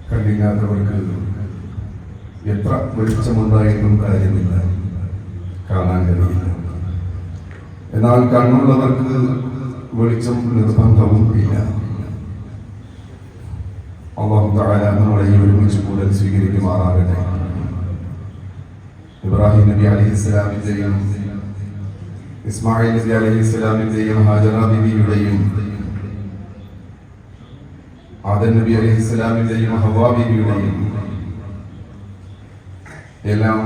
കണ്ണില്ലാത്തവർക്ക് എത്ര വെളിച്ചമുണ്ടായിട്ടും കാര്യമില്ല, കാണാൻ കഴിയില്ല. എന്നാൽ കണ്ണുള്ളവർക്ക് വെളിച്ചം നിർബന്ധവും ഇല്ല. അല്ലാഹു തആല നമ്മളെ ഒരുമിച്ച് കൂടൽ സ്വീകരിക്കുമാറാകട്ടെ. ഇബ്രാഹിം നബി അലൈഹിസ്സലാമിന്റെയും ഇസ്മായിൽ നബി അലൈഹിസ്സലാമിന്റെയും ഹാജറ ബീവിയുടെയും ആദം നബി അലൈഹിസ്സലാമിന്റെയും ഹവ്വാ ബീവിയുടെയും എല്ലാം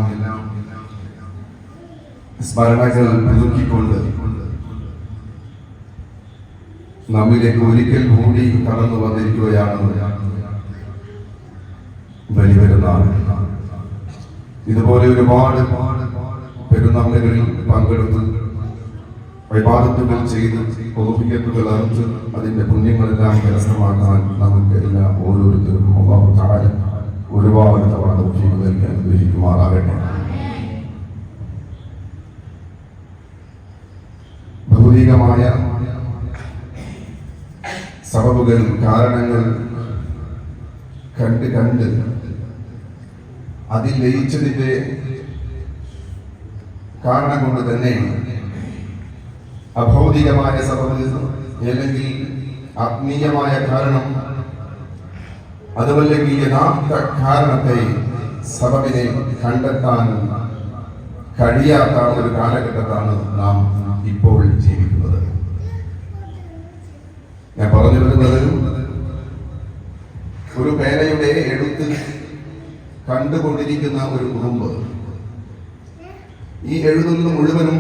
സ്മരണകൾ പുതുക്കിക്കൊണ്ട് നമ്മിലേക്ക് ഒരിക്കൽ കൂടി കടന്നു വന്നിരിക്കുകയാണ് ബലിപെരുന്നാൾ. ഇതുപോലെ ഒരുപാട് പെരുന്നാളുകളിൽ പങ്കെടുത്ത് ഇബാദത്തുകൾ ചെയ്ത് ഉദ്ഹിയത്തുകൾ അറുത്ത് അതിന്റെ പുണ്യങ്ങളെല്ലാം കരസ്ഥമാക്കാൻ നമുക്ക് എല്ലാം ഓരോരുത്തർക്കും അല്ലാഹു തആല ഒരുപാട് തവണ തൗഫീഖ് നൽകി അനുഗ്രഹിക്കുമാറാകട്ടെ. ഭൗതികമായ സബബുകൾ, കാരണങ്ങൾ കണ്ട് അതിൽ ലയിച്ചതിന്റെ കാരണം കൊണ്ട് തന്നെ അഭൗതികമായ സബബ് അല്ലെങ്കിൽ ആത്മീയമായ കാരണം, അതുമല്ലെങ്കിൽ യഥാർത്ഥ കാരണത്തെ സബബിനെ കണ്ടെത്താൻ കഴിയാത്ത ഒരു കാലഘട്ടത്താണ് നാം ഇപ്പോൾ ജീവിക്കുന്നത്. ഞാൻ പറഞ്ഞു വരുന്നത്, ഒരു പേനയുടെ എഴുത്ത് കണ്ടുകൊണ്ടിരിക്കുന്ന ഒരു കുറുമ്പ് ഈ എഴുതുന്ന മുഴുവനും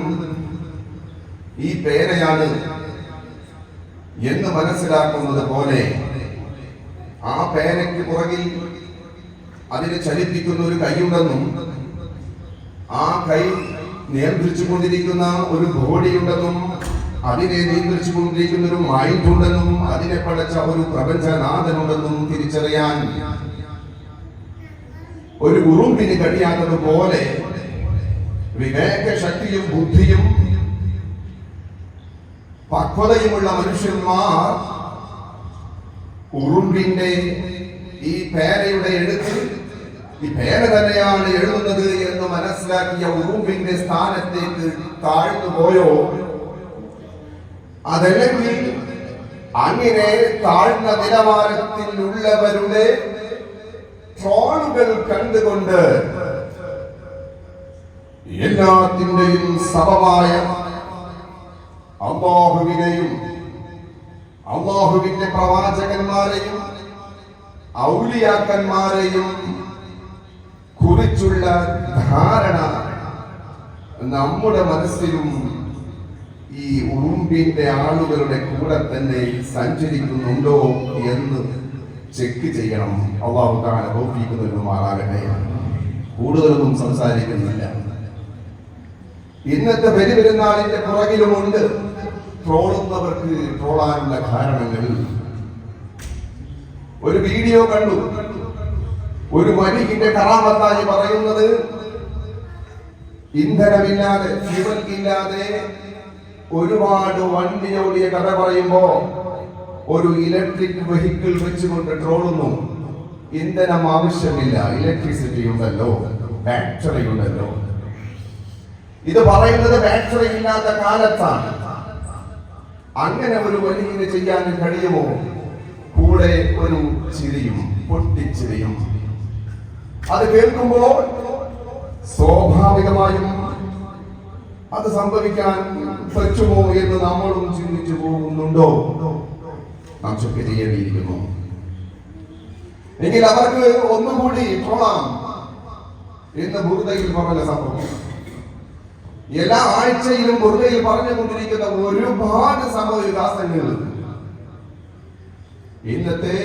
ഈ പേനയാണ് എന്ന് മനസ്സിലാക്കുന്നത് പോലെ ആ പേനയ്ക്ക് പുറകിൽ അതിനെ ചലിപ്പിക്കുന്ന ഒരു കൈയുണ്ടെന്നും ആ കൈ നിയന്ത്രിച്ചു കൊണ്ടിരിക്കുന്ന ഒരു ബോഡിയുണ്ടെന്നും അതിനെ നിയന്ത്രിച്ചു കൊണ്ടിരിക്കുന്ന ഒരു മൈൻഡ് ഉണ്ടെന്നും അതിനെ പടച്ച ഒരു പ്രപഞ്ചനാഥനുണ്ടെന്നും തിരിച്ചറിയാൻ ഒരു ഉറുമ്പിന് കഴിയാത്തതുപോലെ വിവേക ശക്തിയും ബുദ്ധിയും പക്വതയുമുള്ള മനുഷ്യന്മാർ ഉറുമ്പിന്റെ ഈ പേനയുടെ എഴുത്ത് ഈ പേന തന്നെയാണ് എഴുതുന്നത് എന്ന് മനസ്സിലാക്കിയ ഉറുമ്പിന്റെ സ്ഥാനത്തേക്ക് താഴ്ന്നു പോയോ? അതല്ലെങ്കിൽ അങ്ങനെ താഴ്ന്ന നിലവാരത്തിലുള്ളവരുടെ ട്രോളുകൾ കണ്ടുകൊണ്ട് എല്ലാത്തിന്റെയും സബബായ അല്ലാഹുവിനെയും അല്ലാഹുവിന്റെ പ്രവാചകന്മാരെയും ഔലിയാക്കന്മാരെയും കുറിച്ചുള്ള ധാരണ നമ്മുടെ മനസ്സിലും ഈ ഉറുമ്പിന്റെ ആളുകളുടെ കൂടെ തന്നെ സഞ്ചരിക്കുന്നുണ്ടോ എന്ന് ചെക്ക് ചെയ്യണം. അല്ലാഹു തആല തൗഫീഖ് നൽകുമാറാകട്ടെ. കൂടുതലൊന്നും സംസാരിക്കുന്നില്ല. ഇന്നത്തെ ബലിപെരുന്നാളിന്റെ പുറകിലുമുണ്ട് ട്രോളുന്നവർക്ക് ട്രോളാനുള്ള കാരണങ്ങൾ. ഒരു വീഡിയോ കണ്ടു, ഒരു വലിയുടെ കറാമത്തായി പറയുന്നത് ഇന്ധനമില്ലാതെ ഫ്യൂവലില്ലാതെ ഒരുപാട് വണ്ടി ഓടിയ കഥ പറയുമ്പോ ഒരു ഇലക്ട്രിക് വെഹിക്കിൾ വെച്ചുകൊണ്ട് ട്രോളുന്നു. ഇന്ധനം ആവശ്യമില്ല, ഇലക്ട്രിസിറ്റി ഉണ്ടല്ലോ, ബാറ്ററി ഉണ്ടല്ലോ. ഇത് പറയുന്നത് ബാറ്ററി ഇല്ലാത്ത കാലത്താണ്. അങ്ങനെ ഒരു വലിയ ചെയ്യാൻ കഴിയുമോ? കൂടെ ഒരു ചിരിയും പൊട്ടിച്ചിരിയും. അത് കേൾക്കുമ്പോൾ സ്വാഭാവികമായും അത് സംഭവിക്കാൻ പറ്റുമോ എന്ന് നമ്മളും ചിന്തിച്ചു പോകുന്നുണ്ടോ? നാം ചൊക്കെ ചെയ്യേണ്ടിയിരിക്കുന്നു. എങ്കിൽ അവർക്ക് ഒന്നുകൂടി ട്രോളാം എന്ന് ബുർദയിൽ പറഞ്ഞ സംഭവം. എല്ലാ ആഴ്ചയിലും ബുർദയിൽ പറഞ്ഞുകൊണ്ടിരിക്കുന്ന ഒരുപാട് സംഭവ വികാസങ്ങൾ ഇന്നത്തെ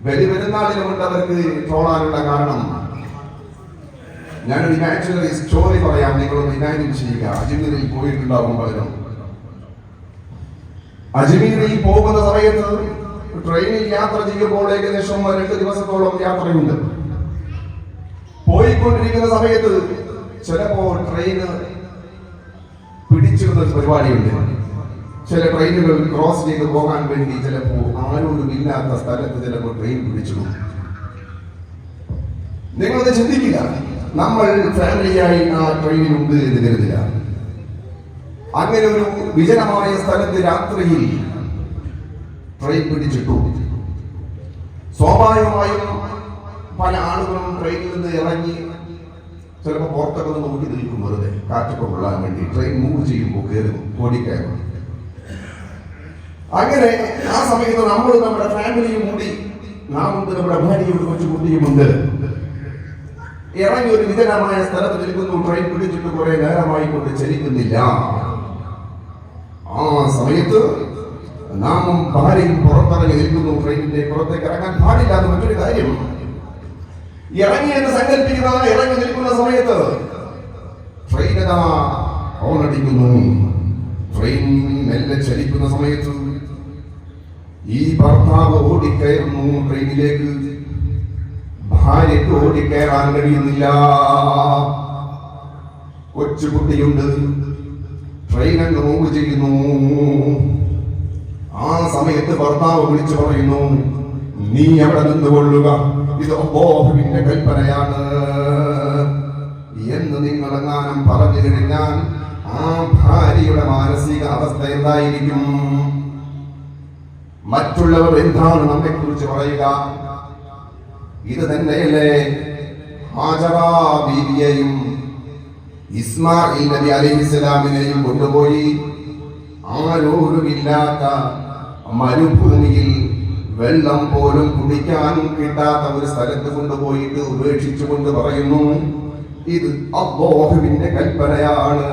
ബലിപെരുന്നാളിലുമുണ്ട് അവർക്ക് ട്രോളാനുള്ള കാരണം. ഞാനൊരു ഇമാജിനറി സ്റ്റോറി പറയാം, നിങ്ങളൊന്ന് ഇമാജിൻ ചെയ്യുക. അജ്മീറിൽ പോയിട്ടുണ്ടാവും പലരും. അജ്മീറിൽ പോകുന്ന സമയത്ത് ട്രെയിനിൽ യാത്ര ചെയ്യുമ്പോൾ ഏകദേശം 2 ദിവസത്തോളം യാത്രയുണ്ട്. പോയിക്കൊണ്ടിരിക്കുന്ന സമയത്ത് ചിലപ്പോൾ ട്രെയിന് പിടിച്ചിടുന്ന ഒരു പരിപാടിയുണ്ട്. ചില ട്രെയിനുകൾ ക്രോസ് ചെയ്ത് പോകാൻ വേണ്ടി ചിലപ്പോൾ ആരോരും ഇല്ലാത്ത സ്ഥലത്ത് ചിലപ്പോൾ ട്രെയിൻ പിടിച്ചു. നിങ്ങളത് ചിന്തിക്കുക. നമ്മൾ ഫാമിലിയായി ആ ട്രെയിനിലുണ്ട് എന്ന് കരുതുക. അങ്ങനെ ഒരു വിജനമായ സ്ഥലത്ത് രാത്രിയിൽ ട്രെയിൻ പിടിച്ചിട്ടു. സ്വാഭാവികമായും പല ആളുകളും ട്രെയിനിൽ നിന്ന് ഇറങ്ങി ചിലപ്പോൾ പുറത്തൊക്കെ ഒന്ന് നോക്കി നിൽക്കും, വെറുതെ കാറ്റൊക്കെ കൊള്ളാൻ വേണ്ടി. ട്രെയിൻ മൂവ് ചെയ്യുമ്പോൾ കയറും, ഓടിക്കയറും. അങ്ങനെ ആ സമയത്ത് നമ്മൾ നമ്മുടെ ഫാമിലിയും കൂടി, നാമുണ്ട്, നമ്മുടെ ഭാര്യയും കൊച്ചു കുട്ടിയുമുണ്ട്, ഇറങ്ങി ഒരു വിജനമായ സ്ഥലത്ത് നിൽക്കുന്നു. ട്രെയിൻ പിടിച്ചിട്ട് കുറെ നേരമായി കൊണ്ട് ചലിക്കുന്നില്ല. ആ സമയത്ത് നാമും ഭാര്യയും പുറത്തിറങ്ങി നിൽക്കുന്നു. ട്രെയിനിന്റെ പുറത്തേക്ക് ഇറങ്ങാൻ പാടില്ലാത്ത മറ്റൊരു കാര്യം, ഇറങ്ങി എന്ന് സങ്കല്പിക്കുക. ഇറങ്ങി നിൽക്കുന്ന സമയത്ത് ട്രെയിൻ ഹോണടിക്കുന്നു. ട്രെയിൻ മെല്ലെ ചലിക്കുന്ന സമയത്ത് ഈ ഭർത്താവ് ഓടിക്കയറുന്നു ട്രെയിനിലേക്ക്. ഭാര്യയ്ക്ക് ഓടിക്കയറാൻ കഴിയുന്നില്ല. കൊച്ചുകുട്ടിയുണ്ട്. ട്രെയിൻ അങ്ങ് മൂവ് ചെയ്യുന്നു. ആ സമയത്ത് ഭർത്താവ് വിളിച്ചു പറയുന്നു, നീ അവിടെ നിന്നുകൊള്ളുക, ഇത് അല്ലാഹുവിന്റെ കൽപ്പനയാണ് എന്ന് നിങ്ങളെങ്ങാനും പറഞ്ഞു കഴിഞ്ഞാൽ ആ ഭാര്യയുടെ മാനസിക അവസ്ഥ എന്തായിരിക്കും? മറ്റുള്ളവർ എന്താണ് നമ്മെ കുറിച്ച് പറയുക? ഇത് തന്നെയല്ലേ ഹാജറ ബീവിയെയും ഇസ്മായിൽ നബി അലൈഹിസ്സലാമിനെയും കൊണ്ടുപോയി ആരോരുമില്ലാത്ത മരുഭൂമിയിൽ വെള്ളം പോലും കുടിക്കാൻ കിട്ടാത്ത ഒരു സ്ഥലത്ത് കൊണ്ടുപോയിട്ട് ഉപേക്ഷിച്ചുകൊണ്ട് പറയുന്നു, ഇത് അല്ലാഹുവിന്റെ കൽപ്പനയാണ്.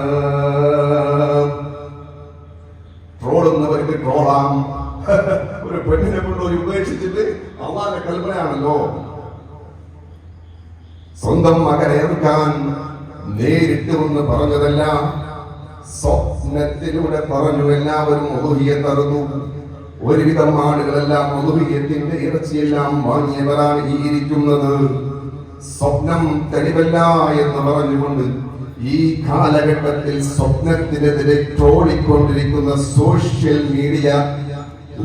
ട്രോളുന്നവർക്ക് ട്രോളാം. ഒരു പെണ്ണിനെ കൊണ്ടുപോയി ഉപേക്ഷിച്ചിട്ട് അല്ലാഹുവിന്റെ കൽപ്പനയാണല്ലോ. സ്വന്തം മകനെ ഇറക്കാൻ നേരിട്ട് ഒന്ന് പറഞ്ഞതല്ല, സ്വപ്നത്തിലൂടെ പറഞ്ഞു. എല്ലാവരും ഉളുഹിയ്യത്ത് അറുത്തു. ഒരുവിധം ആളുകളെല്ലാം ഉളുഹിയ്യത്തിന്റെ ഇറച്ചിയെല്ലാം വാങ്ങിയവരാണ് ഈ ഇരിക്കുന്നത്. സ്വപ്നം തെളിവല്ല എന്ന് പറഞ്ഞുകൊണ്ട് ഈ കാലഘട്ടത്തിൽ സ്വപ്നത്തിനെതിരെ ട്രോളിക്കൊണ്ടിരിക്കുന്ന സോഷ്യൽ മീഡിയ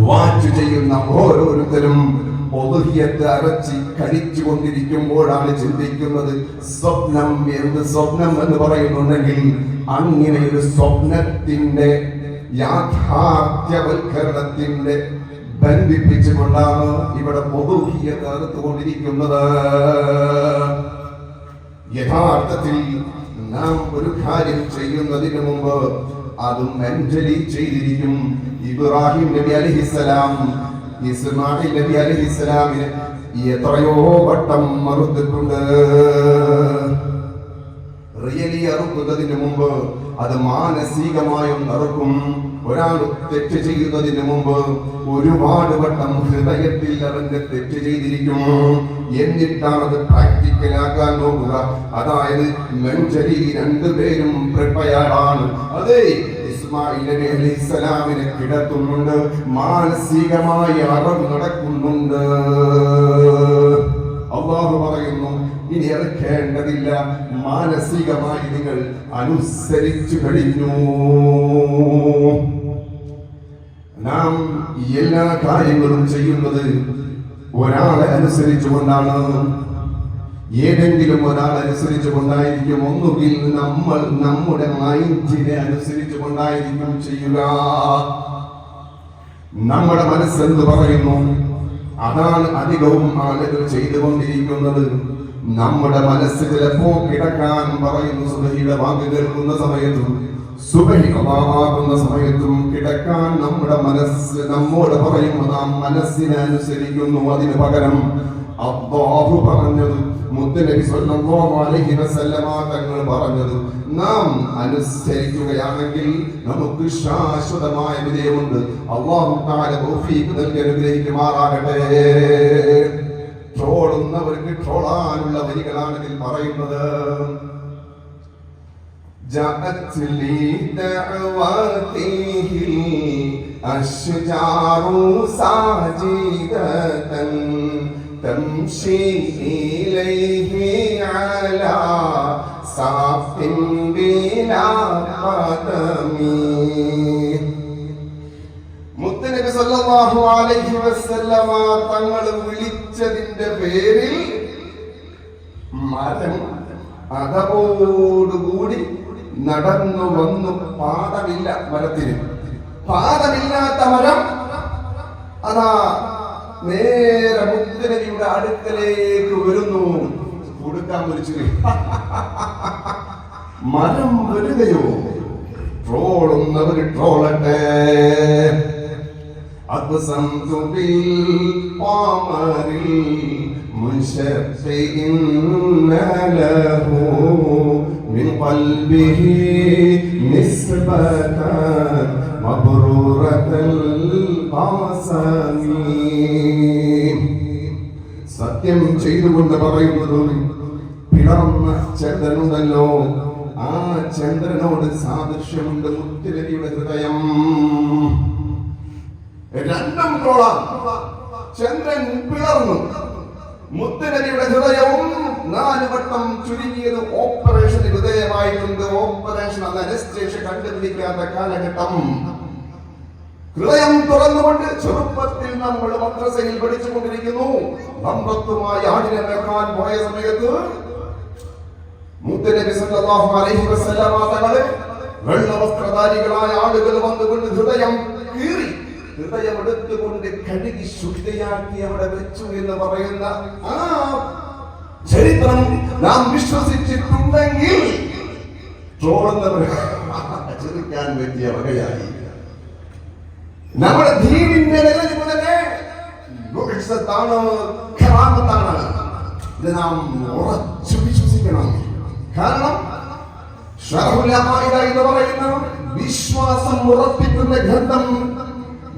വാച്ച് ചെയ്യുന്ന ഓരോരുത്തരും ഉളുഹിയ്യത്ത് അരച്ചി കഴിച്ചു കൊണ്ടിരിക്കുമ്പോഴാണ് ചിന്തിക്കുന്നത്, സ്വപ്നം എന്ത് സ്വപ്നം എന്ന് പറയുന്നുണ്ടെങ്കിൽ അങ്ങനെ ഒരു സ്വപ്നത്തിന്റെ യാഥാർത്ഥ്യവൽക്കരണത്തിന്റെ ബന്ധിപ്പിച്ചുകൊണ്ടാണ് ഇവിടെ ഉളുഹിയ്യത്ത് അറുത്തുകൊണ്ടിരിക്കുന്നത്. യഥാർത്ഥത്തിൽ നാം ഒരു കാര്യം ചെയ്യുന്നതിന് മുമ്പ് അത് മെന്റലി ചെയ്തിരിക്കും. ഇബ്രാഹിം നബി അലൈഹിസ്സലാം ഇസ്മായിൽ നബി അലൈഹിസ്സലാമിനെ എത്രയോ വട്ടം മറുത്തിട്ടുണ്ട്. റിയലി അറുക്കുന്നതിന് മുമ്പ് അത് മാനസികമായും നടക്കും. ഒരാൾ തെറ്റ് ചെയ്യുന്നതിന് മുമ്പ് ഒരുപാട് വട്ടം ഹൃദയത്തിൽ അവന്റെ തെറ്റ് ചെയ്തിരിക്കും. എന്നിട്ടാണ് അത് പ്രാക്ടിക്കലാക്കാൻ നോക്കുക. അതായത് മെന്റലി രണ്ടുപേരും പ്രിപ്പയർഡാണ്. അതെ, ഇസ്മായിൽ നബി അലൈഹിസ്സലാമിനെ കിടത്തുന്നുണ്ട്, മാനസികമായി അറിവ് നടക്കുന്നുണ്ട്. അല്ലാഹു പറയുന്നു, ഇനി ഇറക്കേണ്ടതില്ല, മാനസികമായി നിങ്ങൾ അനുസരിച്ചു കഴിഞ്ഞു. നാം എല്ലാ കാര്യങ്ങളും ചെയ്യുന്നത് ഒരാളെ അനുസരിച്ചുകൊണ്ടാണ്. ഏതെങ്കിലും ഒരാൾ അനുസരിച്ചു കൊണ്ടായിരിക്കും. ഒന്നുകിൽ നമ്മൾ നമ്മുടെ മൈൻഡിനെ അനുസരിച്ചു കൊണ്ടായിരിക്കും ചെയ്യുക. നമ്മുടെ മനസ്സെന്ത് പറയുന്നു അതാണ് അധികവും ആളുകൾ ചെയ്തുകൊണ്ടിരിക്കുന്നത്. നമ്മുടെ മനസ്സ് ചിലപ്പോ കിടക്കാൻ പറയുന്നു. സുബഹിയുടെ വാക്ക് കേൾക്കുന്ന സമയത്തും സുബഹി ആകുന്ന സമയത്തും കിടക്കാൻ നമ്മുടെ മനസ്സ് നമ്മോട് പറയുമ്പോൾ നാം മനസ്സിനെ അനുസരിക്കുന്നു. അതിന് പകരം അല്ലാഹു പറഞ്ഞത്, മുത്തുനബി സ്വല്ലല്ലാഹു അലൈഹി വസല്ലമ തങ്ങൾ പറഞ്ഞത് നാം അനുസരിക്കുകയാണെങ്കിൽ നമുക്ക് ശാശ്വതമായ വിജയമുണ്ട്. അല്ലാഹു തആല തൗഫീഖ് നൽകി അനുഗ്രഹിക്കുമാറാകട്ടെ. ട്രോളുന്നവർക്ക് ട്രോളാനുള്ള വരികളാണ് ഇതിൽ പറയുന്നത്. جاءت لي دعوته الأشجار ساجدة تمشي إليه على ساق بلا قدم സല്ലല്ലാഹു അലൈഹി വസല്ലമ തങ്ങൾ വിളിച്ചതിന്റെ പേരിൽ മരം അതോടുകൂടി നടന്നു വന്നു. പാദമില്ല മരത്തിന്, പാദമില്ലാത്ത മരം അതാ നേരെ മുത്തുനബിയുടെ അടുക്കലേക്ക് വരുന്നു. കൊടുക്കാൻ വിളിച്ചു. മരം വരികയോ? ട്രോളുന്നവർ ട്രോളട്ടെ. أقسمت بالقمر المنشق إن له من قلبه نسبة مبرورة القسم. സത്യം ചെയ്തുകൊണ്ട് പറയുന്നത് പിളർന്ന ചന്ദ്രനുണ്ടല്ലോ, ആ ചന്ദ്രനോട് സാദൃശ്യമുണ്ട് മുത്തുനബിയുടെ ഹൃദയം. രണ്ടും ട്രോളാം. ചന്ദ്രൻ പിളർന്നു, മുത്തുനബിയുടെ ഹൃദയവും 4 വട്ടം ചുരുങ്ങിയത് ഓപ്പറേഷൻ ഹൃദയമായിട്ടുണ്ട്. ഓപ്പറേഷൻ അന്ന് അനസ്തേഷ്യ കണ്ടുപിടിക്കാത്ത കാലഘട്ടം. ഹൃദയം തുറന്നുകൊണ്ട് ചെറുപ്പത്തിൽ നമ്മൾ മദ്രസയിൽ പഠിച്ചുകൊണ്ടിരിക്കുന്നു. നമ്പത്തുമായി ആടിനെ വെക്കാൻ പോയ സമയത്ത് മുത്തുനബി സല്ലല്ലാഹു അലൈഹി വസല്ലമ തങ്ങളെ വെള്ളവസ്ത്രധാരികളായ ആളുകൾ വന്നുകൊണ്ട് ഹൃദയം കീറി, ഹൃദയം എടുത്തുകൊണ്ട് കഴുകി ശുദ്ധിയാക്കി അവിടെ വെച്ചു എന്ന് പറയുന്ന ആ ചരിത്രം നാം വിശ്വസിച്ചിട്ടുണ്ടെങ്കിൽ ട്രോളുന്നവർ ചിരിക്കാൻ പറ്റിയ വകയായി. നമ്മുടെ ദീനിന്റെ നിലനിൽപ്പ് തന്നെ കറാമത്താണ്. ഇത് നാം ഉറച്ചു വിശ്വസിക്കണം. കാരണം എന്ന് പറയുന്ന വിശ്വാസം ഉറപ്പിക്കുന്ന ഗ്രന്ഥം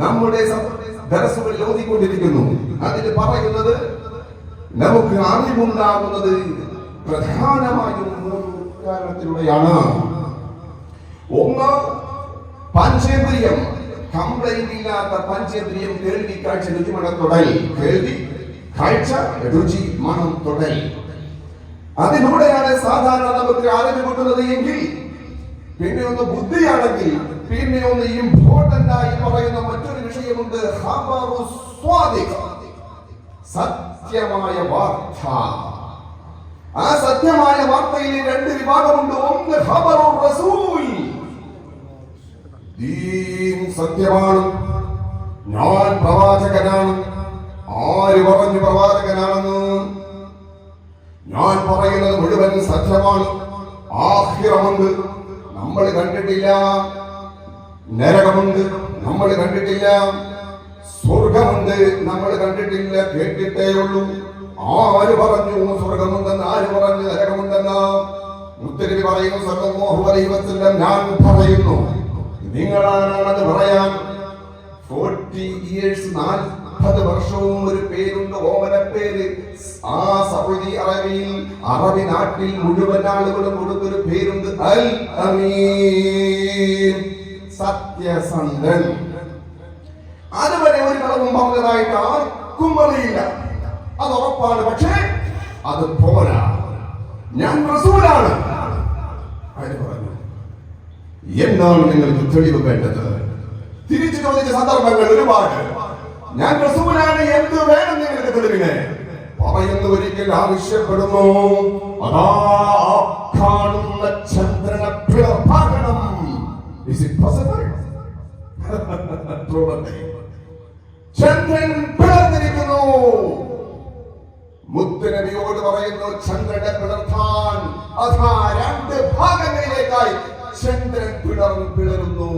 നമ്മുടെ ദർസുകളിൽ ഓതിക്കൊണ്ടിരിക്കുന്നു. അതിൽ പറയുന്നത് നമുക്ക് അറിവുണ്ടാകുന്നത് പ്രധാനമായും 3 കാരണത്തിലൂടെയാണ്. ഒന്ന്, പഞ്ചേന്ദ്രിയം. കംപ്ലൈന്റ് ഇല്ലാത്ത പഞ്ചേന്ദ്രിയം. കേൾവി, കാഴ്ച, രുചി, മണം, തൊടൽ. കേൾവി, കാഴ്ച, രുചി, മണം, തൊടൽ. അതിലൂടെയാണ് സാധാരണ നമുക്ക് അറിവ് കിട്ടുന്നത് എങ്കിൽ പിന്നെ ഒന്ന് ബുദ്ധിയാണെങ്കിൽ പിന്നെ ഒന്ന് ഇമ്പോർട്ടന്റ് ആയി പറയുന്ന മറ്റൊരു വിഷയമുണ്ട്. സത്യമായ വാർത്ത. ആ സത്യമായ വാർത്തയിൽ 2 വിഭാഗമുണ്ട്. ഒന്ന് ഖബറുർ റസൂൽ. ദീൻ സത്യമാണ്, ഞാൻ പ്രവാചകനാണ്. ആര് പറഞ്ഞു പ്രവാചകനാണെന്ന്? ഞാൻ പറയുന്നത് മുഴുവൻ സത്യമാണ്. ആഖിറമുണ്ട്, നമ്മൾ കണ്ടിട്ടില്ല. നരകമുണ്ട്, നമ്മൾ കണ്ടിട്ടില്ല. സ്വർഗമുണ്ട്, നമ്മൾ കണ്ടിട്ടില്ല, കേട്ടിട്ടേ ഉള്ളൂ. ആര് പറഞ്ഞു സ്വർഗമുണ്ടെന്ന്? ആര് പറഞ്ഞു നരകമുണ്ടെന്ന്? മുത്തുനബി പറയുന്നു സല്ലല്ലാഹു അലൈഹി വസല്ലം, ഞാൻ പറയുന്നു. നിങ്ങളാണത് പറയാൻ? 40 years 40 വർഷവും ഒരു പേരുണ്ട്, ഓമന പേര്. ആ സൗദി അറേബ്യയിൽ, അറബി നാട്ടിൽ മുഴുവൻ ആളുകളും കൊടുത്തൊരു പേരുണ്ട്, അൽ അമീൻ, സത്യസന്ധൻ. അതുവരെ ഒരു കളവും പറഞ്ഞതായിട്ട് ആർക്കും അറിയില്ല, അത് ഉറപ്പാണ്. പക്ഷേ അത് പോരാ, ഞാൻ റസൂലാണ്. ആര് പറഞ്ഞു? എന്താണ് നിങ്ങൾക്ക് തെളിവ് വേണ്ടത്? തിരിച്ചു ചോദിച്ച സന്ദർഭങ്ങൾ ഒരുപാട്. ഞാൻ റസൂലാണ്, എന്ത് വേണം നിങ്ങൾക്ക് തെളിവിനെ? പറയുന്നു, ഒരിക്കൽ ആവശ്യപ്പെടുന്നു, അതാ കാണുന്ന ചന്ദ്രനെ പിളർപ്പാക്കണം. Is it possible? ചന്ദ്രൻ പിളർന്നിരിക്കുന്നു. മുത്തുനബിയോട് പറയുന്നു, ചന്ദ്രനെ പിളർത്താൻ അതാ 2 ഭാഗങ്ങളിലേക്കായി ചന്ദ്രൻ പിളരുന്നു.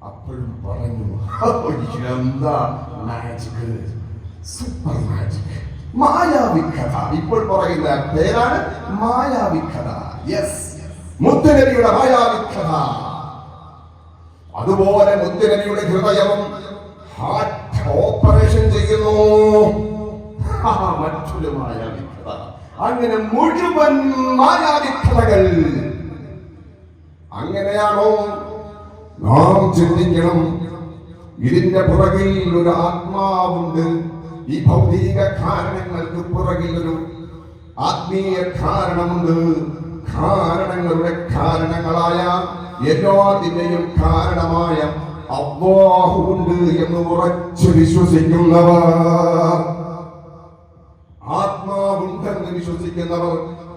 അപ്പോഴും പറഞ്ഞു, എന്താ മാജിക്, സൂപ്പർ മാജിക്, മായാവിക്കഥ. ഇപ്പോൾ പറയുന്ന പേരാണ് മായാവിക്കഥ. യെസ്, മുത്തുനബിയുടെ മായാവിക്കഥ. അതുപോലെ മുത്തുനബിയുടെ ഹൃദയവും ഹാർട്ട് ഓപ്പറേഷൻ ചെയ്യുന്നു. മറ്റൊരു മായാവിക്കഥ. അങ്ങനെ മുഴുവൻ മായാവിക്കഥകൾ. അങ്ങനെയാണോ? നാം ചിന്തിക്കണം, ഇതിന്റെ പുറകിൽ ഒരു ആത്മാവുണ്ട്. ഈ ഭൗതിക കാരണങ്ങൾക്ക് പുറകിൽ ഒരു ആത്മീയ കാരണമുണ്ട്. കാരണങ്ങളുടെ കാരണങ്ങളായ എല്ലാത്തിന്റെയും കാരണമായ അല്ലാഹു ഉണ്ട് എന്ന് ഉറച്ചു വിശ്വസിക്കുന്നവർ, ആത്മാവുണ്ടെന്ന് വിശ്വസിക്കുന്നവർ,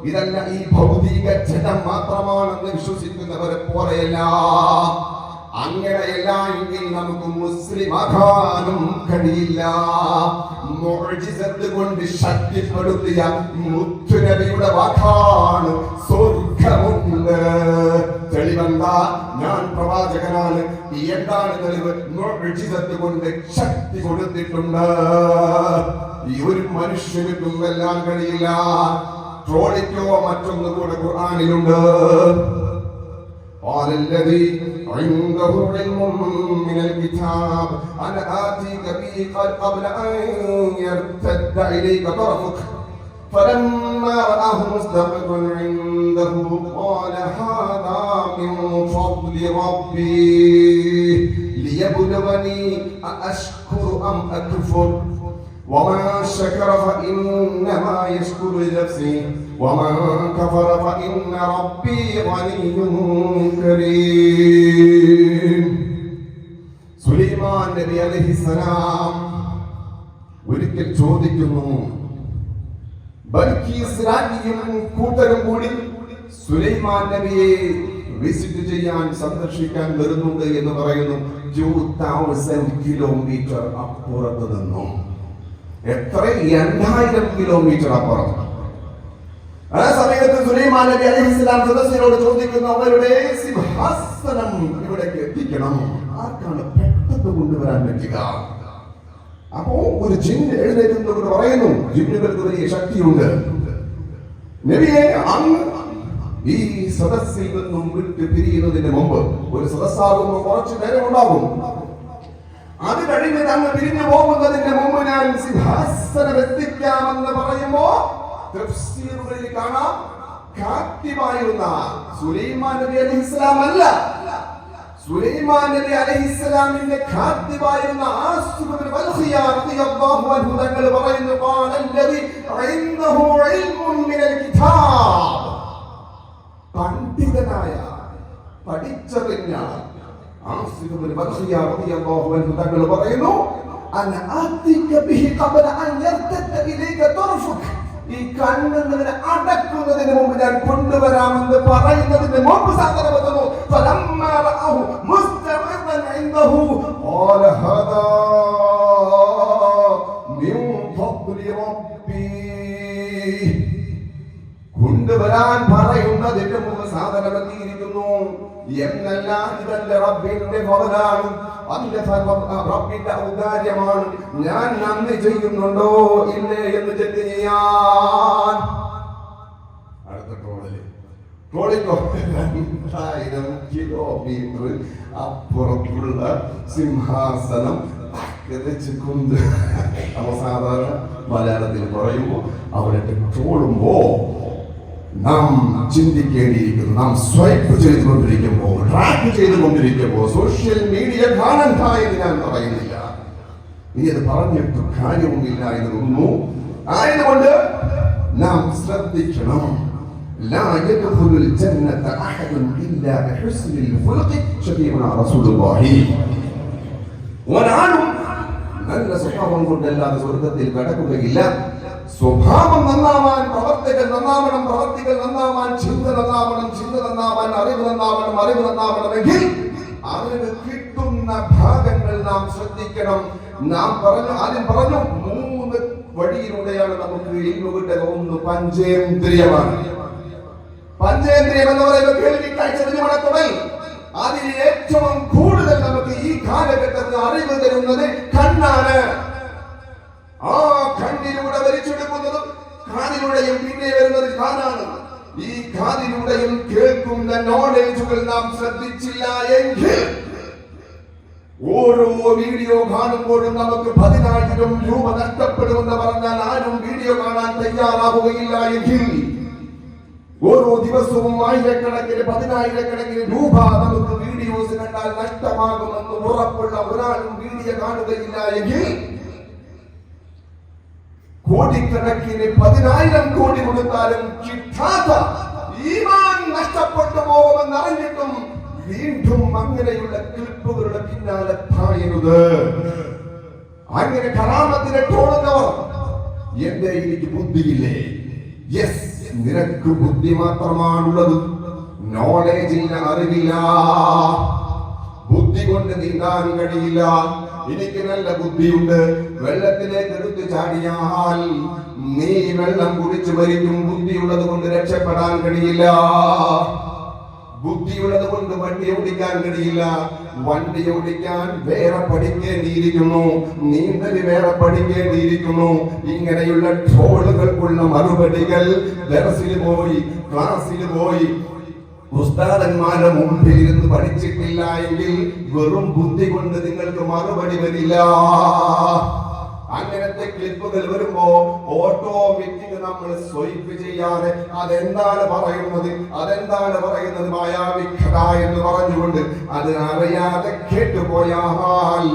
ഇതല്ല ഈ ഭൗതിക ജഡം മാത്രമാണെന്ന് വിശ്വസിക്കുന്നവരെ പോലെയല്ല. അങ്ങനെയല്ല എങ്കിൽ നമുക്ക് മുസ്ലിം ആകാനും കഴിയില്ല. മുഅ്ജിസത്ത് കൊണ്ട് ശക്തിപ്പെടുത്തിയ മുത്തുനബിയുടെ വാക്കാണ് സ്വർഗ്ഗമുണ്ട്. തെളിവെന്താ? ഞാൻ പ്രവാചകനാണ്. എന്താണ് തെളിവ്? മുഅ്ജിസത്ത് കൊണ്ട് ശക്തി കൊടുത്തിട്ടുണ്ട്. ഈ ഒരു മനുഷ്യനും വെല്ലാൻ കഴിയില്ല. ട്രോളിക്കോ മറ്റൊന്ന് കൂടെ ഖുർആനിലുണ്ട്. قال الذي عنده علم من الكتاب أنا آتيك به قبل أن يرتد إليك طرفك فلما رآه مستقرا عنده قال هذا من فضل ربي ليبلوني أأشكر أم أكفر ومن شكر فإنما يشكر لنفسه ومن كفر فإن ربي غني كريم. സുലൈമാൻ നബി അലൈഹിസ്സലാം ഒരിക്കൽ ചോദിക്കുന്നു, ബൽക്കീസ് രാജ്ഞിയും കൂട്ടരും കൂടി സുലൈമാൻ നബിയെ വിസിറ്റ് ചെയ്യാൻ സന്ദർശിക്കാൻ വരുന്നുണ്ട് എന്ന് പറയുന്നു. 2000 കിലോമീറ്റർ അപ്പുറത്ത് നിന്നും. എത്ര? 2000 കിലോമീറ്റർ അപ്പുറം. ആ സമയത്ത് സുലൈമാൻ നബി അലൈഹിസ്സലാം സദസ്യരോട് ചോദിക്കുന്നു, അവരുടെ സിംഹാസനം ഇവിടേക്ക് എത്തിക്കണം. ആർക്കാണ് പെട്ടെന്ന് കൊണ്ടുവരാൻ പറ്റുക? അപ്പോ ഒരു ജിന്ന് എഴുന്നേറ്റ് പറയുന്നു, ജിന്നുകൾക്ക് വലിയ ശക്തിയുണ്ട്. നബിയെ, അങ്ങ് ഈ സദസ്സിൽ നിന്നും വിട്ട് പിരിയുന്നതിന് മുമ്പ്, ഒരു സദസ്സാകുമ്പോൾ കുറച്ചു നേരം ഉണ്ടാകും, അത് കഴിഞ്ഞ് അങ്ങ് പിരിഞ്ഞു പോകുന്നതിന് മുമ്പ് ഞാൻ സിംഹാസനം എത്തിക്കാമെന്ന് പറയുമ്പോ തഫ്സീറുകളിൽ കാണാം, കാത്തിബായിരുന്ന സുലൈമാൻ നബി അലൈഹിസ്സലാം അല്ല, സുലൈമാൻ നബി അലൈഹിസ്സലാമിന്റെ കാത്തിബായിരുന്ന ആസിഫ് ഇബ്നു ബൽഖിയ റളിയല്ലാഹു അൻഹു തങ്ങൾ പറയുന്നു, ഖാല അല്ലദി ഇൻദഹു ഇൽമുൻ മിനൽ കിതാബ്, പണ്ഡിതനായ പഠിച്ചറിഞ്ഞ ആസിഫ് ഇബ്നു ബൽഖിയ റളിയല്ലാഹു അൻഹു തങ്ങൾ പറയുന്നു, അന ആതിക ബിഹി ഖബല അൻ യർതദ ഇലൈക തർഫുക, ഈ കണ്ണുകളിനെ അടക്കുന്നതിന് മുമ്പ് ഞാൻ കൊണ്ടുവരാമെന്ന് പറയുന്നതിന് മുമ്പ് സാധനം വന്നു. ഫലമ്മാ റഅഹു മുസ്തഖിറൻ ഇൻദഹു ഖാല ഹദാ മിൻ ഫദ്ലി റബ്ബി, കൊണ്ടുവരാൻ പറയുന്നതിന് മുമ്പ് സാധനം എത്തിയിരിക്കുന്നു എന്നല്ല, ഇതല്ല റബ്ബിന്റെ ഫضലാണ്, അതിന്റെ റബ്ബിന്റെ ഔദാര്യമാണ്. ഞാൻ നന്ദി ചെയ്യുന്നുണ്ടോ ഇല്ലേ എന്ന് ചെക്ക് ചെയ്യാൻ. അടുത്ത ട്രോളിക്കോ 2000 കിലോമീറ്റർ അപ്പുറത്തുള്ള സിംഹാസനം കൊണ്ട് അപ്പൊ സാധാരണ മലയാളത്തിൽ പറയുമ്പോൾ അവരുടെ ട്രോളുമ്പോ നാം ചിന്തിക്കേണ്ടിയിരിക്കുന്നു, നാം സ്വൈപ്പ് ചെയ്തുകൊണ്ടിരിക്കുമ്പോൾ, ട്രാക്ക് ചെയ്തുകൊണ്ടിരിക്കുമ്പോൾ, സോഷ്യൽ മീഡിയ കാണണ്ട എന്ന് ഞാൻ പറയുന്നില്ല, ഇനി അത് പറഞ്ഞിട്ട് കാര്യവുമില്ല എന്ന് തോന്നുന്നു. ആയതുകൊണ്ട് നാം ശ്രദ്ധിക്കണം. ലാ യദ്ഖുലുൽ ജന്നത അഹദുൻ ഇല്ലാ ബിഹുസ്നിൽ ഖുൽഖി ശഫീഉനാ റസൂലുള്ളാഹി, ഒരാളും നല്ല സ്വഭാവം കൊണ്ടല്ലാതെ സ്വർഗ്ഗത്തിൽ കടക്കുകയില്ല. സ്വഭാവം നന്നാവാൻ, പ്രവർത്തികൾ നന്നാവണം, പ്രവർത്തികൾ നന്നാവാൻ, ചിന്ത നന്നാവണം, ചിന്ത നന്നാവാൻ, അറിവ് നന്നാവണം, അറിവ് നന്നാവണമെങ്കിൽ അറിവ് കിട്ടുന്ന ഭാഗങ്ങൾ നാം ശ്രദ്ധിക്കണം. നാം ആദ്യം പറഞ്ഞു 3 വഴിയിലൂടെയാണ് നമുക്ക് ഇൽമു കിട്ടുക. ഒന്ന് പഞ്ചേന്ദ്രിയമാണ്. പഞ്ചേന്ദ്രിയം എന്ന് പറയുന്നത് കേൾവി, കാഴ്ച, മണത്തുടൽ. അതിൽ ഏറ്റവും കൂടുതൽ നമുക്ക് ഈ കാലഘട്ടത്തിൽ അറിവ് തരുന്നത് കണ്ണാണ്. ആ കണ്ണിലൂടെ വലിച്ചെടുക്കുന്നതും കാതിലൂടെയും പിന്നെ വരുന്നത് കാതാണ്. ഈ കാതിലൂടെയും കേൾക്കുന്ന നോളേജുകൾ നാം ശ്രദ്ധിച്ചില്ല എങ്കിൽ ഓരോ വീഡിയോ കാണുമ്പോഴും നമുക്ക് 10,000 രൂപ നഷ്ടപ്പെടുമെന്ന് പറഞ്ഞാൽ ആരും വീഡിയോ കാണാൻ തയ്യാറാവുകയില്ല എങ്കിൽ ഓരോ ദിവസവും 1000കണക്കിന് 10,000കണക്കിന് രൂപ നമുക്ക് വീഡിയോസ് കണ്ടാൽ നഷ്ടമാകുമെന്ന് ഉറപ്പുള്ള ഒരാളും വീഡിയോ കാണുകയില്ല എങ്കിൽ കോടിക്കണക്കിന് 10,000 കോടി കൊടുത്താലും കിട്ടാത്ത ഈമാൻ നഷ്ടപ്പെട്ടു പോകുമെന്ന് അറിഞ്ഞിട്ടും വീണ്ടും അങ്ങനെയുള്ള ക്ലിപ്പുകളുടെ പിന്നാലെ പായരുത്. അങ്ങനെ കറാമത്തിനെ തോന്നുന്നവർ എന്റെ എനിക്ക് ബുദ്ധിയില്ലേ? യെസ്, നിനക്ക് ബുദ്ധി മാത്രമാണുള്ളത്, നോളേജ് ഇല്ല, അറിവില്ല. ബുദ്ധി കൊണ്ട് നീന്താൻ കഴിയില്ല. എനിക്ക് നല്ല ബുദ്ധിയുണ്ട്, വെള്ളത്തിലേക്ക് എടുത്തു ചാടിയാൽ നീ വെള്ളം കുടിച്ചു മരിക്കും. ബുദ്ധിയുള്ളത് കൊണ്ട് രക്ഷപ്പെടാൻ കഴിയില്ല. ബുദ്ധിയുള്ളത് കൊണ്ട് വണ്ടി ഓടിക്കാൻ കഴിയില്ല. വണ്ടി ഓടിക്കാൻ വേറെ പഠിക്കേണ്ടിയിരിക്കുന്നു, നീന്തല് വേറെ പഠിക്കേണ്ടിയിരിക്കുന്നു. ഇങ്ങനെയുള്ള ട്രോളുകൾക്കുള്ള മറുപടികൾ ദർസിൽ പോയി, ക്ലാസ്സിൽ പോയി, ഉസ്താദന്മാരുടെ മുമ്പിൽ ഇരുന്ന് പഠിച്ചിട്ടില്ല എങ്കിൽ വെറും ബുദ്ധി കൊണ്ട് നിങ്ങൾക്ക് മറുപടി വരില്ല. അങ്ങനത്തെ ക്ലിപ്പുകൾ വരുമ്പോ ഓട്ടോമാറ്റിക് നമ്മൾ സ്വൈപ്പ് ചെയ്യാതെ അതെന്താണ് പറയുന്നത് മായാവി കഥ എന്ന് പറഞ്ഞുകൊണ്ട് അത് അറിയാതെ കേട്ടുപോയാൽ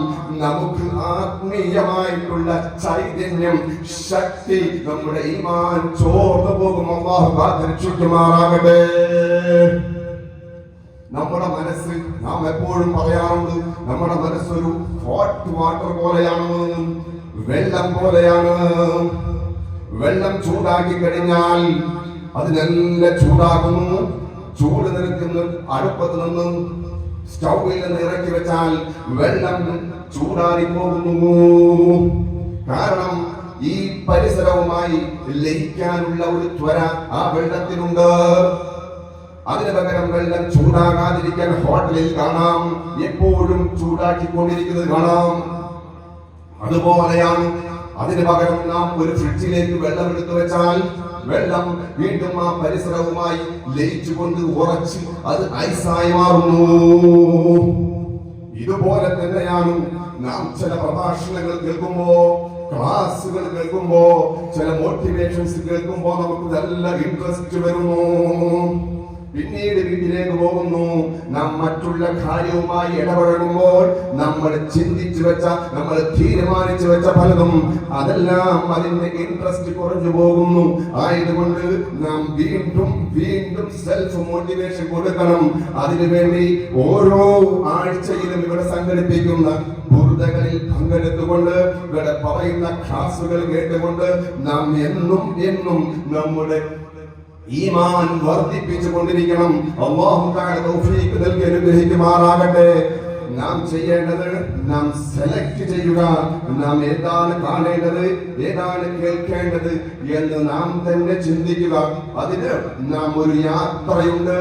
നമുക്ക് ആത്മീയമായിട്ടുള്ള ചൈതന്യം, ശക്തി, നമ്മുടെ ഈമാൻ ചോർന്നു പോകും. അല്ലാഹു കാത്തുരക്ഷിക്കുമാറാകട്ടെ. നമ്മുടെ മനസ്സ്, നാം എപ്പോഴും പറയാറുണ്ട്, നമ്മുടെ മനസ്സൊരു ഹോട്ട് വാട്ടർ പോലെയാണ്, വെള്ളം പോലെയാണ്. വെള്ളം ചൂടാക്കി കഴിഞ്ഞാൽ അതിനെല്ലാം ചൂടാകുന്നു. ചൂട് നിൽക്കുന്ന അടുപ്പത്ത് നിന്നും സ്റ്റൗവിൽ നിന്ന് ഇറക്കി വെച്ചാൽ വെള്ളം ചൂടാറി പോകുന്നു. കാരണം ഈ പരിസരവുമായി ലയിക്കാനുള്ള ഒരു ത്വര ആ വെള്ളത്തിനുണ്ട്. അതിന് പകരം വെള്ളം ചൂടാകാതിരിക്കാൻ ഹോട്ടലിൽ കാണാം, എപ്പോഴും ചൂടാക്കിക്കൊണ്ടിരിക്കുന്നത് കാണാം. അതുപോലെയാണ് അതിന് പകരം നാം ഒരു ഫ്രിഡ്ജിലേക്ക് വെള്ളം എടുത്തു വെച്ചാൽ വെള്ളം വീണ്ടും ആ പരിസരവുമായി ലയിച്ചുകൊണ്ട് ഉറച്ച് അത് ഐസായി മാറുന്നു. ഇതുപോലെ തന്നെയാണ് നാം ചില പ്രഭാഷണങ്ങൾ കേൾക്കുമ്പോ, ക്ലാസുകൾ കേൾക്കുമ്പോ, ചില മോട്ടിവേഷൻസ് കേൾക്കുമ്പോ നമുക്ക് നല്ല ഇൻട്രസ്റ്റ് വരുന്നു. പിന്നീട് വീട്ടിലേക്ക് പോകുന്നു. നാം മറ്റുള്ള കാര്യവുമായി ഇടപഴകുമ്പോൾ നമ്മൾ ചിന്തിച്ചു വെച്ച, നമ്മൾ തീരുമാനിച്ചു വെച്ച പലതും അതെല്ലാം അതിന്റെ ഇൻട്രസ്റ്റ് കുറഞ്ഞു പോകുന്നു. ആയതുകൊണ്ട് നാം വീണ്ടും വീണ്ടും സെൽഫ് മോട്ടിവേഷൻ കൊടുക്കണം. അതിനുവേണ്ടി ഓരോ ആഴ്ചയിലും ഇവിടെ സംഘടിപ്പിക്കുന്ന ബുർദകളിൽ പങ്കെടുത്തുകൊണ്ട്, ഇവിടെ പറയുന്ന ക്ലാസുകൾ കേട്ടുകൊണ്ട് നാം എന്നും എന്നും നമ്മുടെ ഈമാൻ വർദ്ധിപ്പിച്ചു കൊണ്ടിരിക്കണം. അല്ലാഹു തആല തൗഫീഖ് നൽകി അനുഗ്രഹിക്കുമാറാകട്ടെ. നാം ചെയ്യേണ്ടത്, നാം സെലക്ട് ചെയ്യുക. നാം ഏതാണ് കാണേണ്ടത്, ഏതാണ് കേൾക്കേണ്ടത് എന്ന് നാം തന്നെ ചിന്തിക്കുക. അതിന് നാം ഒരു യാത്രയുണ്ട്,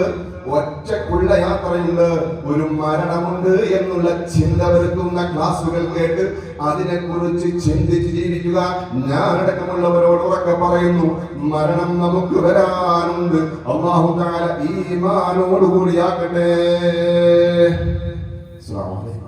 ഒറ്റക്കുള്ള യാത്രയുണ്ട്, ഒരു മരണമുണ്ട് എന്നുള്ള ചിന്ത വരുത്തുന്ന ക്ലാസുകൾ കേട്ട് അതിനെ കുറിച്ച് ചിന്തിച്ച് ജീവിക്കുക. ഞാനടക്കമുള്ളവരോട് ഉറക്കെ പറയുന്നു, മരണം നമുക്ക് വരാനുണ്ട്. അല്ലാഹു തആല ഈമാനോടുകൂടിയാക്കട്ടെ. അസ്സലാമു അലൈക്കും.